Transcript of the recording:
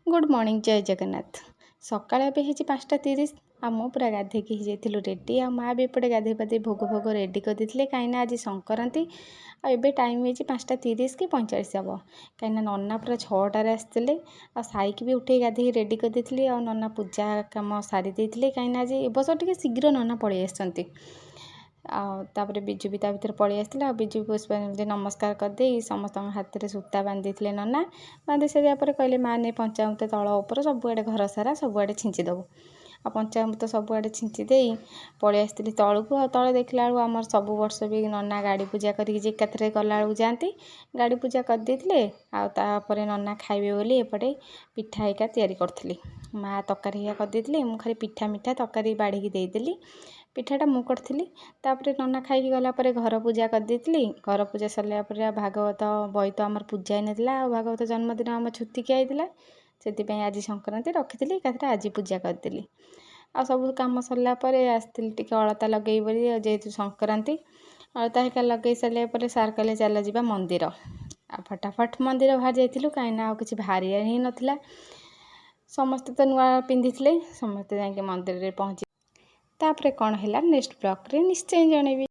Good morning जय जगन्नाथ। सकाळ ଏବେ ହେଇଛି 5:30 ଆଉ ମୁଁ ପୁରା ଗାଧେଇକି ହେଇଯାଇଥିଲୁ ରେଡ଼ି। ଆଉ ମାଆ ବି ଏପଟେ ଗାଧେଇ ପାଧେଇ ଭୋଗ ଭୋଗ ରେଡ଼ି କରିଦେଇଥିଲେ କାହିଁକିନା ଆଜି ସଂକ୍ରାନ୍ତି। ଆଉ ଏବେ ଟାଇମ୍ ହେଇଛି 5:30 କି 45 ହେବ, କାହିଁକିନା ନନା ପୁରା 6ଟାରେ ଆସିଥିଲେ। ଆଉ ସାଇକି ବି ଉଠେଇ ଗାଧେଇକି ରେଡ଼ି କରିଦେଇଥିଲି। ଆଉ ନନା ପୂଜା କାମ ସାରି ଦେଇଥିଲେ କାହିଁକିନା ଆଜି ଏ ବର୍ଷ ଟିକେ ଶୀଘ୍ର ନନା ପଳେଇ ଆସିଛନ୍ତି। ଆଉ ତାପରେ ବିଜୁ ବି ତା ଭିତରେ ପଳେଇ ଆସିଥିଲା। ଆଉ ବିଜୁ ପୁଷ୍ପାଞ୍ଜଳି ନମସ୍କାର କରିଦେଇ ସମସ୍ତଙ୍କ ହାତରେ ସୂତା ବାନ୍ଧି ଦେଇଥିଲେ ନନା। ବାନ୍ଧି ସାରିବା ପରେ କହିଲେ ମା ନେ ପଞ୍ଚାମୃତ ତଳ ଉପର ସବୁଆଡ଼େ ଘର ସାରା ସବୁଆଡ଼େ ଛିଞ୍ଚି ଦେବୁ। ଆଉ ପଞ୍ଚାମୃତ ସବୁଆଡ଼େ ଛିଞ୍ଚି ଦେଇ ପଳେଇ ଆସିଥିଲି ତଳକୁ। ଆଉ ତଳେ ଦେଖିଲା ବେଳକୁ ଆମର ସବୁ ବର୍ଷ ବି ନନା ଗାଡ଼ି ପୂଜା କରିକି ଯେ ଏକାଥରେ ଗଲାବେଳକୁ ଯାଆନ୍ତି। ଗାଡ଼ି ପୂଜା କରିଦେଇଥିଲେ। ଆଉ ତାପରେ ନନା ଖାଇବେ ବୋଲି ଏପଟେ ପିଠା ହେଇକା ତିଆରି କରିଥିଲି। ମା ତରକାରୀ ହେଇକା କରିଦେଇଥିଲେ, ମୁଁ ଖାଲି ପିଠା ମିଠା ତରକାରୀ ବାଢ଼ିକି ଦେଇଦେଲି। ପିଠାଟା ମୁଁ କରିଥିଲି। ତାପରେ ନନା ଖାଇକି ଗଲା ପରେ ଘର ପୂଜା କରିଦେଇଥିଲି। ଘର ପୂଜା ସରିଲା ପରେ ଭାଗବତ ବହି ତ ଆମର ପୂଜା ହେଇନଥିଲା। ଆଉ ଭାଗବତ ଜନ୍ମଦିନ ଆମ ଛୁତିକିଆ ହେଇଥିଲା, ସେଥିପାଇଁ ଆଜି ସଂକ୍ରାନ୍ତି ରଖିଥିଲି, ଏକାଥରେ ଆଜି ପୂଜା କରିଦେଲି। ଆଉ ସବୁ କାମ ସରିଲା ପରେ ଆସିଥିଲି ଟିକେ ଅଳତା ଲଗେଇ ବୋଲି, ଯେହେତୁ ସଂକ୍ରାନ୍ତି ଅଳତା ହେଇକା ଲଗେଇ ସାରିଲା ପରେ ସାର୍ କହିଲେ ଚାଲ ଯିବା ମନ୍ଦିର। ଆଉ ଫଟାଫଟ ମନ୍ଦିର ବାହାରି ଯାଇଥିଲୁ, କାହିଁକିନା ଆଉ କିଛି ବାହାରିବାର ହିଁ ନଥିଲା। ସମସ୍ତେ ତ ନୂଆ ପିନ୍ଧିଥିଲେ, ସମସ୍ତେ ଯାଇକି ମନ୍ଦିରରେ ପହଞ୍ଚି ତାପରେ କ'ଣ ହେଲା ନେକ୍ସଟ ବ୍ଲଗ୍ରେ ନିଶ୍ଚୟ ଜଣେଇବି।